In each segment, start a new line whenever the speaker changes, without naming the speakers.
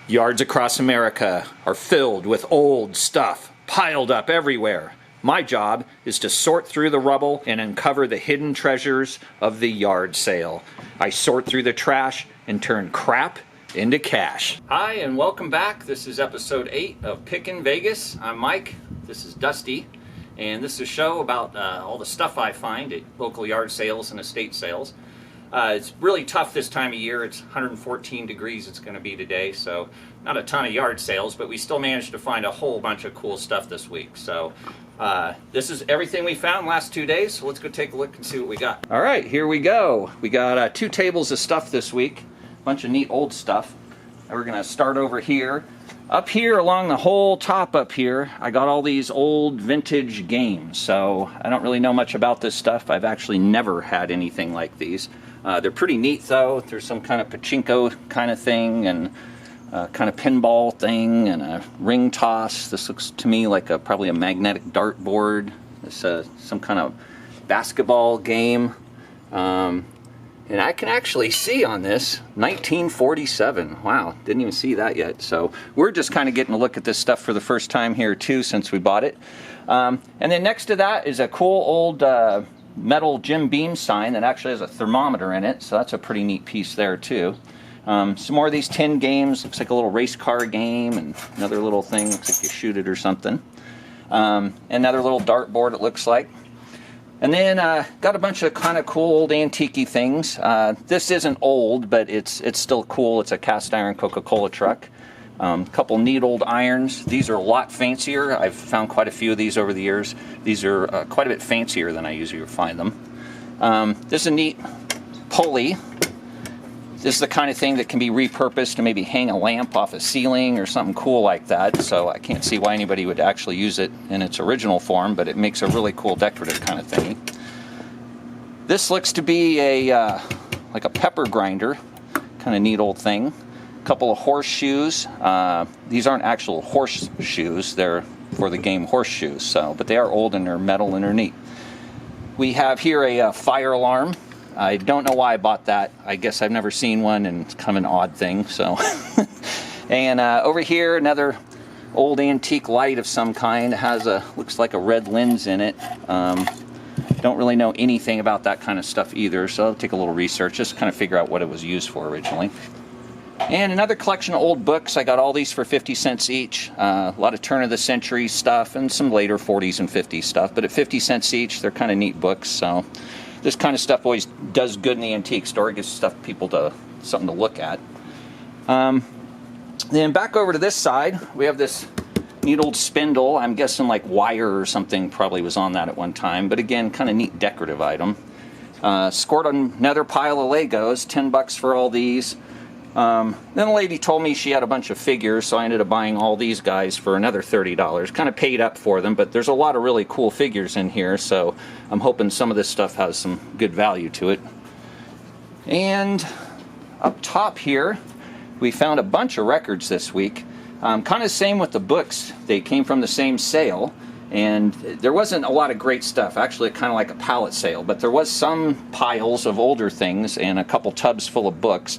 Yards across America are filled with old stuff, piled up everywhere. My job is to sort through the rubble and uncover the hidden treasures of the yard sale. I sort through the trash and turn crap into cash. Hi, and welcome back. This is episode 8 of Pickin Vegas. I'm Mike. This is Dusty. And this is a show about all the stuff I find at local yard sales and estate sales. It's really tough this time of year. It's 114 degrees it's going to be today, so not a ton of yard sales, but we still managed to find a whole bunch of cool stuff this week. So this is everything we found last 2 days, so let's go take a look and see what we got. All right, here we go. We got 2 tables of stuff this week, a bunch of neat old stuff. And we're going to start over here. Up here along the whole top up here, I got all these old vintage games. So I don't really know much about this stuff. I've actually never had anything like these. They're pretty neat though. There's some kind of pachinko kind of thing and kind of pinball thing and a ring toss. This looks to me like probably a magnetic dartboard. This some kind of basketball game. And I can actually see on this 1947. Wow, didn't even see that yet. So we're just kind of getting a look at this stuff for the first time here too since we bought it. And then next to that is a cool old metal Jim Beam sign that actually has a thermometer in it. So that's a pretty neat piece there too. Some more of these tin games. Looks like a little race car game and another little thing. Looks like you shoot it or something. Another little dartboard it looks like. And then got a bunch of kind of cool old antique-y things. This isn't old, but it's still cool. It's a cast iron Coca-Cola truck. Couple neat old irons. These are a lot fancier. I've found quite a few of these over the years. These are quite a bit fancier than I usually would find them. This is a neat pulley. This is the kind of thing that can be repurposed to maybe hang a lamp off a ceiling or something cool like that. So I can't see why anybody would actually use it in its original form, but it makes a really cool decorative kind of thing. This looks to be like a pepper grinder, kind of neat old thing. A couple of horseshoes. These aren't actual horseshoes; they're for the game horseshoes. So, but they are old and they're metal and they're neat. We have here a fire alarm. I don't know why I bought that. I guess I've never seen one, and it's kind of an odd thing. So, and over here, another old antique light of some kind. It has looks like a red lens in it. Don't really know anything about that kind of stuff either. So I'll take a little research, just kind of figure out what it was used for originally. And another collection of old books. I got all these for 50 cents each. A lot of turn of the century stuff and some later 40s and 50s stuff. But at 50 cents each, they're kind of neat books. So this kind of stuff always does good in the antique store. It gives something to look at. Then back over to this side, we have this neat old spindle. I'm guessing like wire or something probably was on that at one time. But again, kind of neat decorative item. Scored another pile of Legos, 10 bucks for all these. Then the lady told me she had a bunch of figures, so I ended up buying all these guys for another $30. Kind of paid up for them, but there's a lot of really cool figures in here, so I'm hoping some of this stuff has some good value to it. And up top here, we found a bunch of records this week. Kind of same with the books. They came from the same sale, and there wasn't a lot of great stuff. Actually, kind of like a pallet sale, but there was some piles of older things and a couple tubs full of books.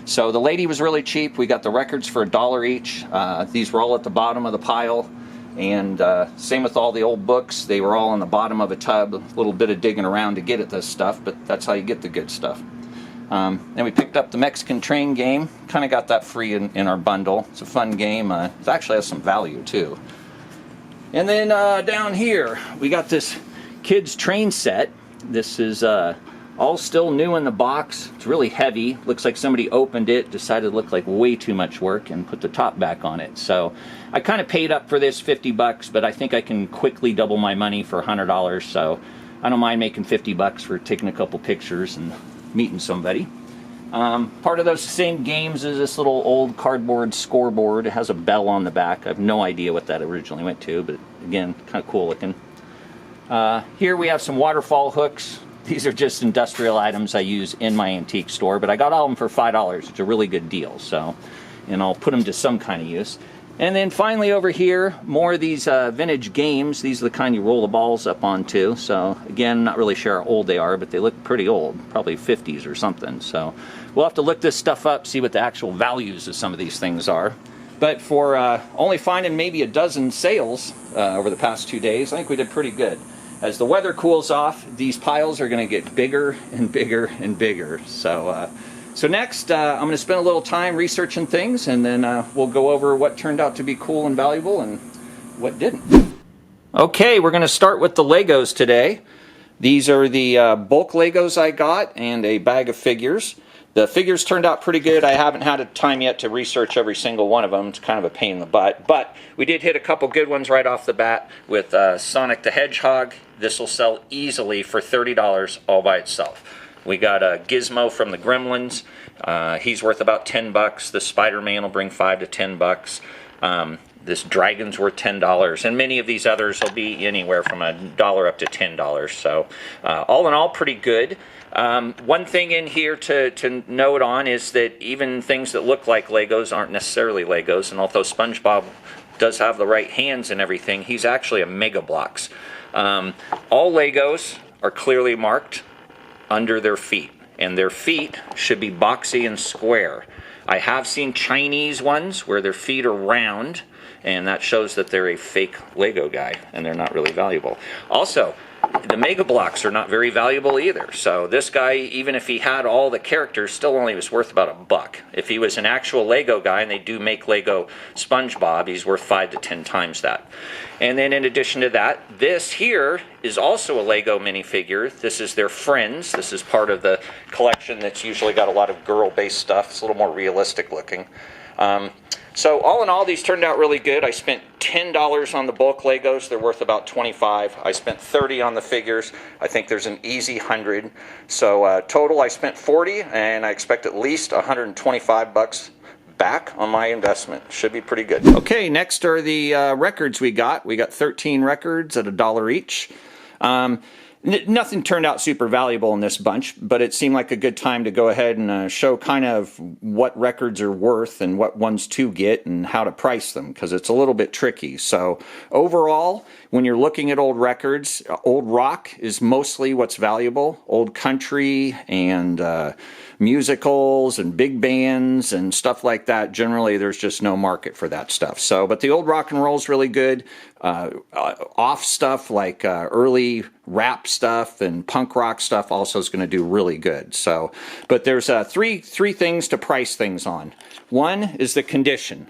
So the lady was really cheap. We got the records for $1 each. These were all at the bottom of the pile. And same with all the old books. They were all on the bottom of a tub. A little bit of digging around to get at this stuff, but that's how you get the good stuff. Then we picked up the Mexican train game. Kind of got that free in our bundle. It's a fun game. It actually has some value too. And then down here, we got this kids train set. This is all still new in the box. It's really heavy. Looks like somebody opened it, decided it looked like way too much work, and put the top back on it. So I kind of paid up for this 50 bucks, but I think I can quickly double my money for $100. So I don't mind making 50 bucks for taking a couple pictures and meeting somebody. Part of those same games is this little old cardboard scoreboard. It has a bell on the back. I have no idea what that originally went to, but again, kind of cool looking. Here we have some waterfall hooks. These are just industrial items I use in my antique store, but I got all of them for $5. It's a really good deal, so, and I'll put them to some kind of use. And then finally over here, more of these vintage games. These are the kind you roll the balls up onto. So again, not really sure how old they are, but they look pretty old, probably 50s or something. So we'll have to look this stuff up, see what the actual values of some of these things are. But for only finding maybe a dozen sales over the past 2 days, I think we did pretty good. As the weather cools off, these piles are going to get bigger and bigger and bigger. So next, I'm going to spend a little time researching things, and then we'll go over what turned out to be cool and valuable and what didn't. Okay, we're going to start with the Legos today. These are the bulk Legos I got and a bag of figures. The figures turned out pretty good. I haven't had time yet to research every single one of them. It's kind of a pain in the butt. But we did hit a couple good ones right off the bat with Sonic the Hedgehog. This will sell easily for $30 all by itself. We got a Gizmo from the Gremlins. He's worth about $10. The Spider-Man will bring $5 to $10. This Dragon's worth $10, and many of these others will be anywhere from $1 up to $10. So all in all, pretty good. One thing in here to note on is that even things that look like Legos aren't necessarily Legos, and although SpongeBob does have the right hands and everything, he's actually a Mega Bloks. All Legos are clearly marked under their feet, and their feet should be boxy and square. I have seen Chinese ones where their feet are round, and that shows that they're a fake Lego guy and they're not really valuable. Also, the Mega Bloks are not very valuable either. So this guy, even if he had all the characters, still only was worth about $1. If he was an actual Lego guy, and they do make Lego SpongeBob, he's worth 5 to 10 times that. And then in addition to that, this here is also a Lego minifigure. This is their Friends. This is part of the collection that's usually got a lot of girl-based stuff. It's a little more realistic looking. So all in all, these turned out really good. I spent $10 on the bulk Legos. They're worth about $25. I spent $30 on the figures. I think there's an easy $100. So total, I spent $40, and I expect at least $125 back on my investment. Should be pretty good. Okay, next are the records we got. We got 13 records at $1 each. Nothing turned out super valuable in this bunch, but it seemed like a good time to go ahead and show kind of what records are worth and what ones to get and how to price them, because it's a little bit tricky. So overall, when you're looking at old records, old rock is mostly what's valuable. Old country and musicals and big bands and stuff like that, generally there's just no market for that stuff. So, but the old rock and roll is really good. Off stuff like early rap stuff and punk rock stuff also is going to do really good. So, but there's three things to price things on. One is the condition.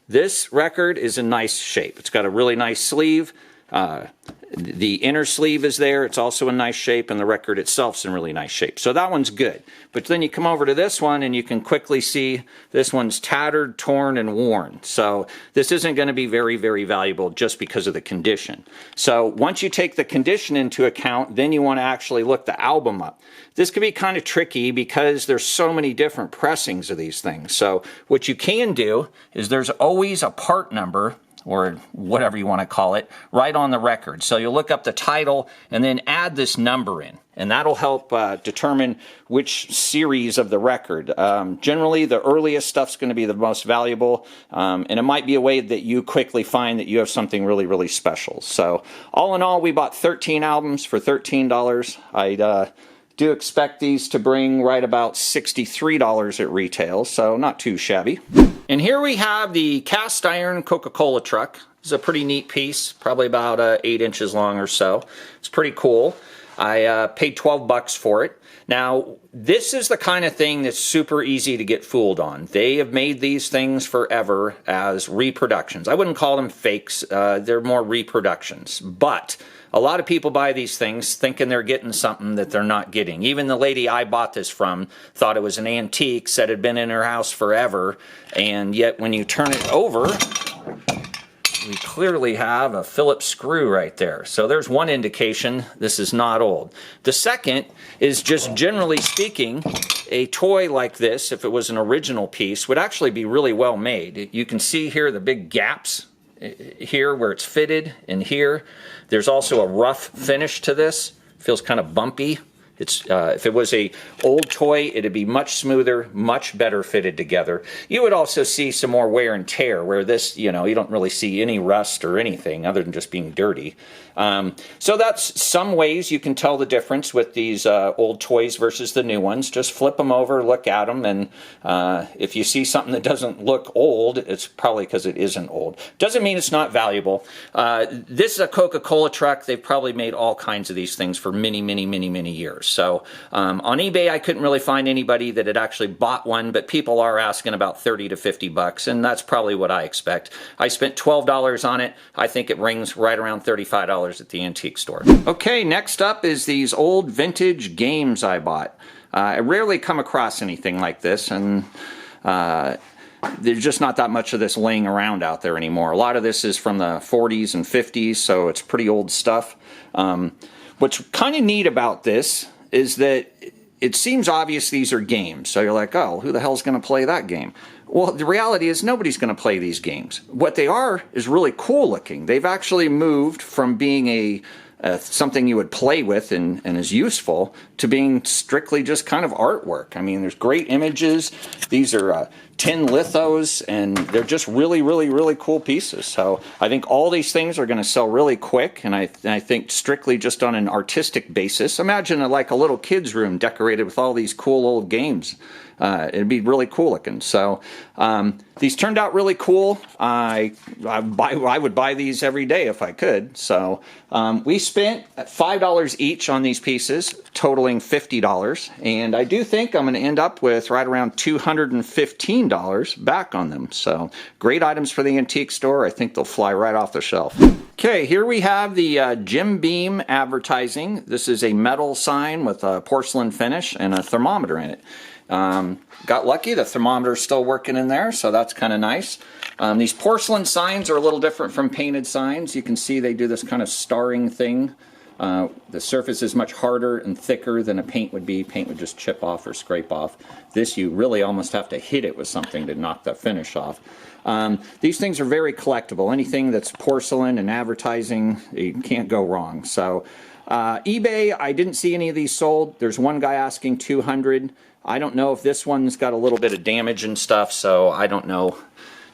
This record is in nice shape. It's got a really nice sleeve. The inner sleeve is there. It's also in nice shape, and the record itself's in really nice shape. So that one's good. But then you come over to this one, and you can quickly see this one's tattered, torn, and worn. So this isn't going to be very, very valuable just because of the condition. So once you take the condition into account, then you want to actually look the album up. This can be kind of tricky because there's so many different pressings of these things. So what you can do is there's always a part number, or whatever you want to call it, right on the record. So you'll look up the title and then add this number in, and that'll help determine which series of the record. Generally, the earliest stuff's going to be the most valuable, and it might be a way that you quickly find that you have something really, really special. So all in all, we bought 13 albums for $13. I do expect these to bring right about $63 at retail, so not too shabby. And here we have the cast iron Coca-Cola Truck. It's a pretty neat piece, probably about 8 inches long or so. It's pretty cool. I paid $12 for it. Now, this is the kind of thing that's super easy to get fooled on. They have made these things forever as reproductions. I wouldn't call them fakes. They're more reproductions. But a lot of people buy these things thinking they're getting something that they're not getting. Even the lady I bought this from thought it was an antique, said it had been in her house forever, and yet when you turn it over, we clearly have a Phillips screw right there. So there's one indication this is not old. The second is just generally speaking, a toy like this, if it was an original piece, would actually be really well made. You can see here the big gaps here where it's fitted, and here. There's also a rough finish to this. Feels kind of bumpy. It's if it was a old toy, it'd be much smoother, much better fitted together. You would also see some more wear and tear, where this, you don't really see any rust or anything other than just being dirty. So that's some ways you can tell the difference with these old toys versus the new ones. Just flip them over, look at them, and if you see something that doesn't look old, it's probably because it isn't old. Doesn't mean it's not valuable. This is a Coca-Cola Truck. They've probably made all kinds of these things for many, many, many, many years. So on eBay, I couldn't really find anybody that had actually bought one, but people are asking about 30 to 50 bucks, and that's probably what I expect. I spent $12 on it. I think it rings right around $35 at the antique store. Okay, next up is these old vintage games I bought. I rarely come across anything like this, and there's just not that much of this laying around out there anymore. A lot of this is from the 40s and 50s, so it's pretty old stuff. What's kind of neat about this is that it seems obvious these are games. So you're like, oh, who the hell's going to play that game? Well, the reality is nobody's going to play these games. What they are is really cool looking. They've actually moved from being something you would play with and is useful to being strictly just kind of artwork. I mean, there's great images. These are tin lithos, and they're just really, really, really cool pieces. So I think all these things are going to sell really quick, and I think strictly just on an artistic basis. Imagine like a little kid's room decorated with all these cool old games. It'd be really cool looking. So these turned out really cool. I would buy these every day if I could. So we spent $5 each on these pieces, totaling $50. And I do think I'm going to end up with right around $215 back on them. So great items for the antique store. I think they'll fly right off the shelf. Okay, here we have the Jim Beam advertising. This is a metal sign with a porcelain finish and a thermometer in it. Got lucky, the thermometer's still working in there, so that's kind of nice. These porcelain signs are a little different from painted signs. You can see they do this kind of starring thing. The surface is much harder and thicker than a paint would be. Paint would just chip off or scrape off. This, you really almost have to hit it with something to knock the finish off. These things are very collectible. Anything that's porcelain and advertising, you can't go wrong. So eBay, I didn't see any of these sold. There's one guy asking $200. I don't know if this one's got a little bit of damage and stuff, so I don't know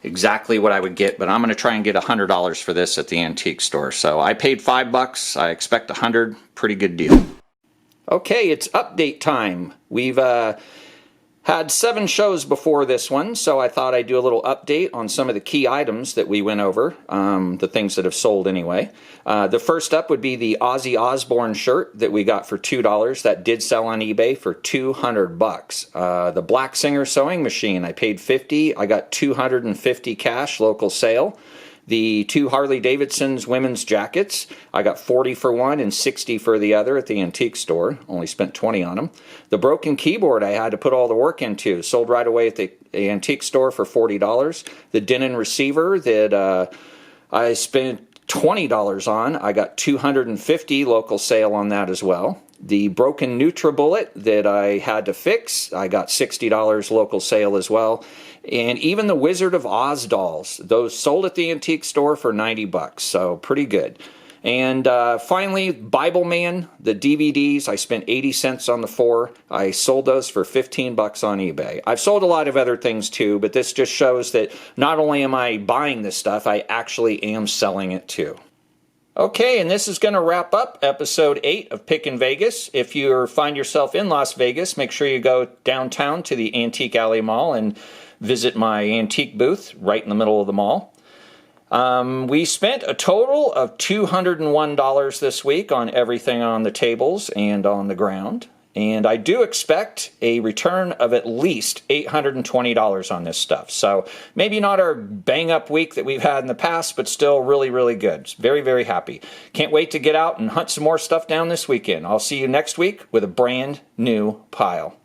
exactly what I would get, but I'm going to try and get $100 for this at the antique store. So I paid $5. I expect $100. Pretty good deal. Okay, it's update time. We've had 7 shows before this one, so I thought I'd do a little update on some of the key items that we went over, the things that have sold anyway. The first up would be the Ozzy Osbourne shirt that we got for $2. That did sell on eBay for $200. The Black Singer sewing machine, I paid $50. I got $250 cash, local sale. The 2 Harley-Davidson's women's jackets, I got $40 for one and $60 for the other at the antique store. Only spent $20 on them. The broken keyboard I had to put all the work into, sold right away at the antique store for $40. The Denon receiver that I spent $20 on, I got $250 local sale on that as well. The broken NutriBullet that I had to fix, I got $60 local sale as well. And even the Wizard of Oz dolls, those sold at the antique store for $90, so pretty good. And finally, Bible Man, the DVDs, I spent 80 cents on the 4. I sold those for $15 on eBay. I've sold a lot of other things too, but this just shows that not only am I buying this stuff, I actually am selling it too. Okay, and this is going to wrap up episode 8 of Pickin Vegas. If you find yourself in Las Vegas, make sure you go downtown to the Antique Alley Mall and visit my antique booth right in the middle of the mall. We spent a total of $201 this week on everything on the tables and on the ground. And I do expect a return of at least $820 on this stuff. So maybe not our bang-up week that we've had in the past, but still really, really good. Very, very happy. Can't wait to get out and hunt some more stuff down this weekend. I'll see you next week with a brand new pile.